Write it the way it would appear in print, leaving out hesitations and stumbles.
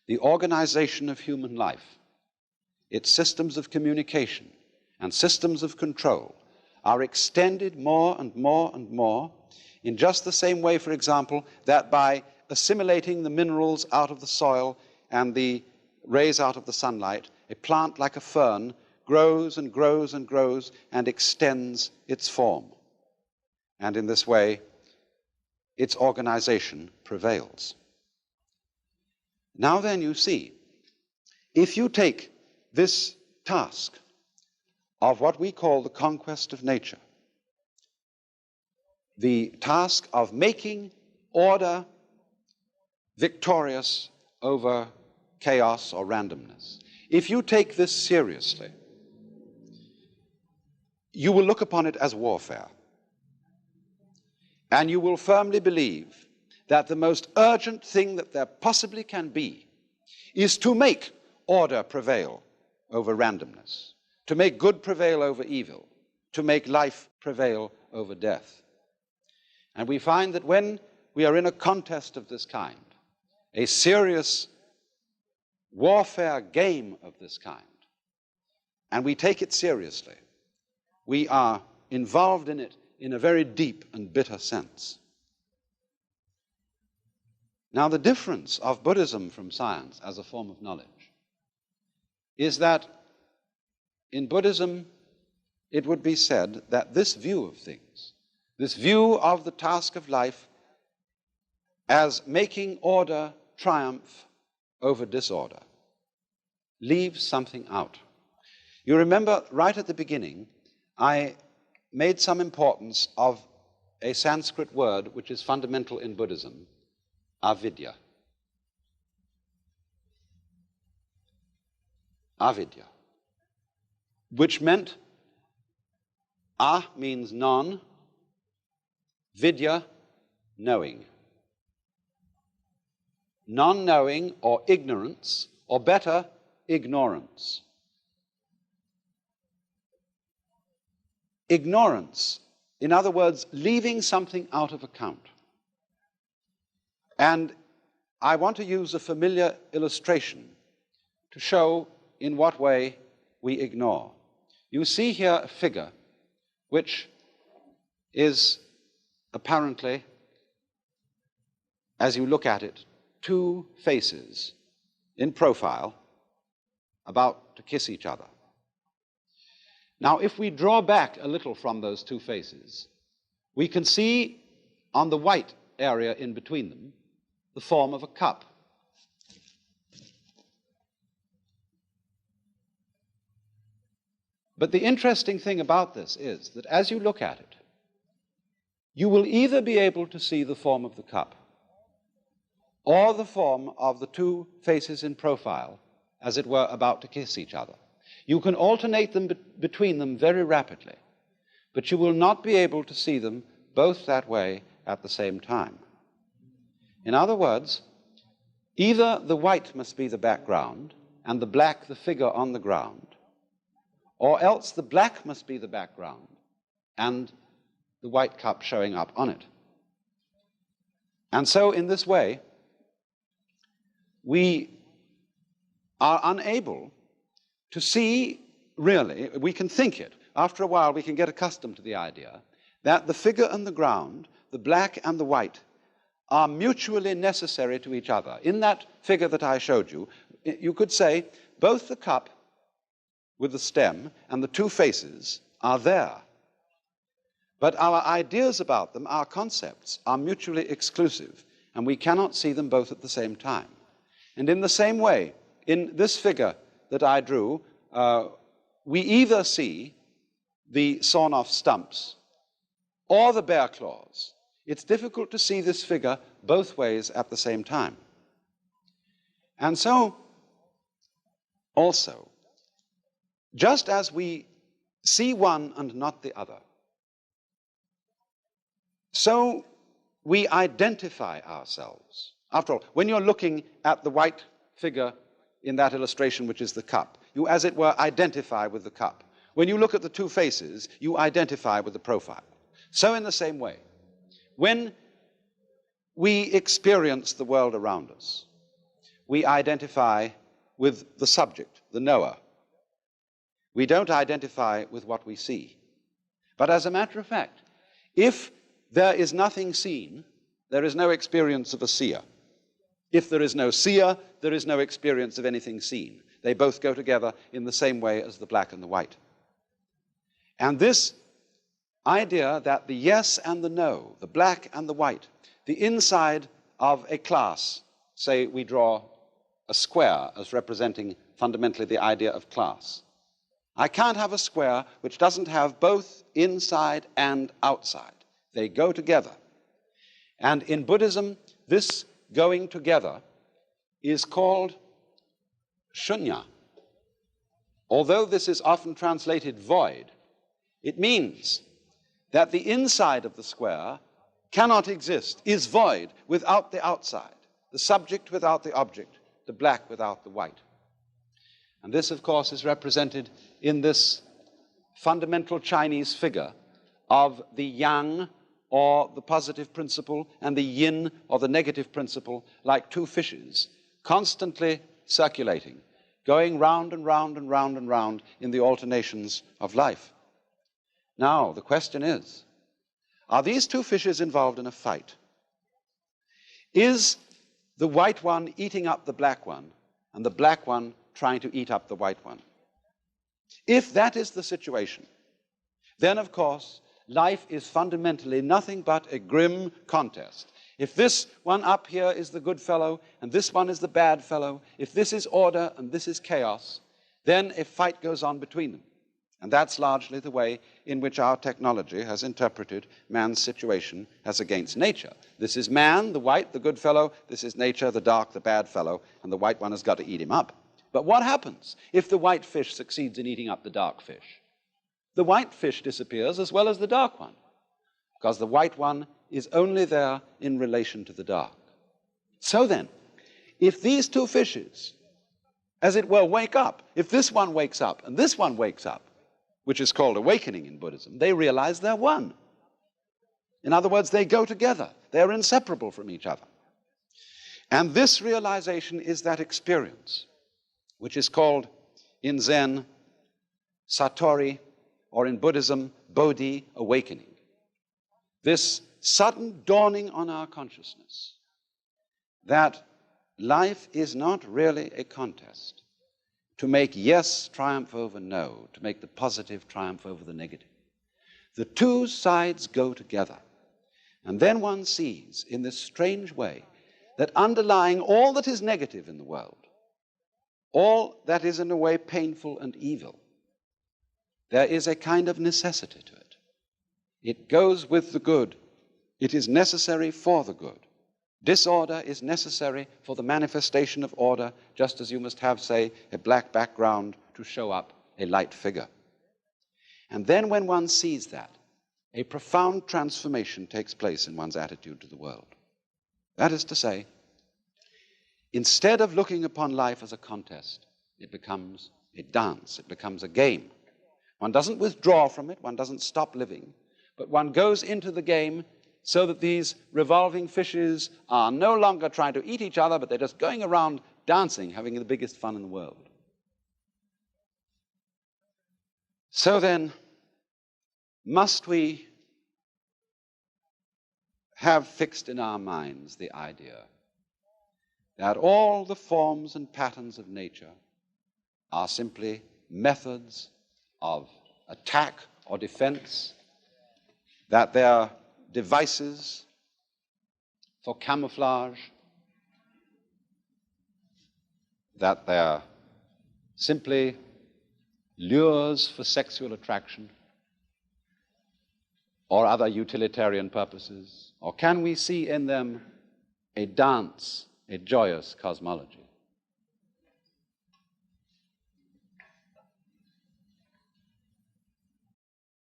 the organization of human life, its systems of communication and systems of control are extended more and more and more in just the same way, for example, that by assimilating the minerals out of the soil and the rays out of the sunlight, a plant like a fern grows and grows and grows and extends its form. And in this way, its organization prevails. Now then, you see, if you take this task of what we call the conquest of nature, the task of making order victorious over chaos or randomness, if you take this seriously, you will look upon it as warfare. And you will firmly believe that the most urgent thing that there possibly can be is to make order prevail over randomness, to make good prevail over evil, to make life prevail over death. And we find that when we are in a contest of this kind, a serious warfare game of this kind, and we take it seriously, we are involved in it in a very deep and bitter sense. Now, the difference of Buddhism from science as a form of knowledge is that in Buddhism, it would be said that this view of things, this view of the task of life as making order triumph over disorder, leaves something out. You remember right at the beginning, I made some importance of a Sanskrit word which is fundamental in Buddhism, avidya. Avidya, which meant, a means non, vidya, knowing. Non-knowing or ignorance, or better, ignorance. Ignorance, in other words, leaving something out of account. And I want to use a familiar illustration to show in what way we ignore. You see here a figure which is apparently, as you look at it, two faces in profile about to kiss each other. Now, if we draw back a little from those two faces, we can see on the white area in between them the form of a cup. But the interesting thing about this is that as you look at it, you will either be able to see the form of the cup or the form of the two faces in profile, as it were, about to kiss each other. You can alternate them between them very rapidly, but you will not be able to see them both that way at the same time. In other words, either the white must be the background and the black the figure on the ground, or else the black must be the background and the white cup showing up on it. And so in this way, we are unable to see, really, we can think it. After a while, we can get accustomed to the idea that the figure and the ground, the black and the white, are mutually necessary to each other. In that figure that I showed you, you could say both the cup with the stem and the two faces are there. But our ideas about them, our concepts, are mutually exclusive, and we cannot see them both at the same time. And in the same way, in this figure that I drew, we either see the sawn-off stumps or the bear claws. It's difficult to see this figure both ways at the same time. And so, also, just as we see one and not the other, so we identify ourselves. After all, when you're looking at the white figure in that illustration, which is the cup, you, as it were, identify with the cup. When you look at the two faces, you identify with the profile. So in the same way, when we experience the world around us, we identify with the subject, the knower. We don't identify with what we see. But as a matter of fact, if there is nothing seen, there is no experience of a seer. If there is no seer, there is no experience of anything seen. They both go together in the same way as the black and the white. And this idea that the yes and the no, the black and the white, the inside of a class, say we draw a square as representing fundamentally the idea of class. I can't have a square which doesn't have both inside and outside. They go together. And in Buddhism, this going together is called shunya. Although this is often translated void, it means that the inside of the square cannot exist, is void without the outside, the subject without the object, the black without the white. And this, of course, is represented in this fundamental Chinese figure of the yang, or the positive principle, and the yin, or the negative principle, like two fishes, constantly circulating, going round and round and round and round in the alternations of life. Now, the question is, are these two fishes involved in a fight? Is the white one eating up the black one, and the black one trying to eat up the white one? If that is the situation, then, of course, life is fundamentally nothing but a grim contest. If this one up here is the good fellow, and this one is the bad fellow, if this is order and this is chaos, then a fight goes on between them. And that's largely the way in which our technology has interpreted man's situation as against nature. This is man, the white, the good fellow. This is nature, the dark, the bad fellow. And the white one has got to eat him up. But what happens if the white fish succeeds in eating up the dark fish? The white fish disappears as well as the dark one, because the white one is only there in relation to the dark. So then, if these two fishes, as it were, wake up, if this one wakes up and this one wakes up, which is called awakening in Buddhism, they realize they're one. In other words, they go together. They're inseparable from each other. And this realization is that experience, which is called in Zen Satori, or in Buddhism, Bodhi, awakening. This sudden dawning on our consciousness that life is not really a contest to make yes triumph over no, to make the positive triumph over the negative. The two sides go together. And then one sees, in this strange way, that underlying all that is negative in the world, all that is in a way painful and evil, there is a kind of necessity to it. It goes with the good. It is necessary for the good. Disorder is necessary for the manifestation of order, just as you must have, say, a black background to show up a light figure. And then when one sees that, a profound transformation takes place in one's attitude to the world. That is to say, instead of looking upon life as a contest, it becomes a dance, it becomes a game. One doesn't withdraw from it, one doesn't stop living, but one goes into the game so that these revolving fishes are no longer trying to eat each other, but they're just going around dancing, having the biggest fun in the world. So then, must we have fixed in our minds the idea that all the forms and patterns of nature are simply methods of attack or defense, that they're devices for camouflage, that they're simply lures for sexual attraction or other utilitarian purposes? Or can we see in them a dance, a joyous cosmology?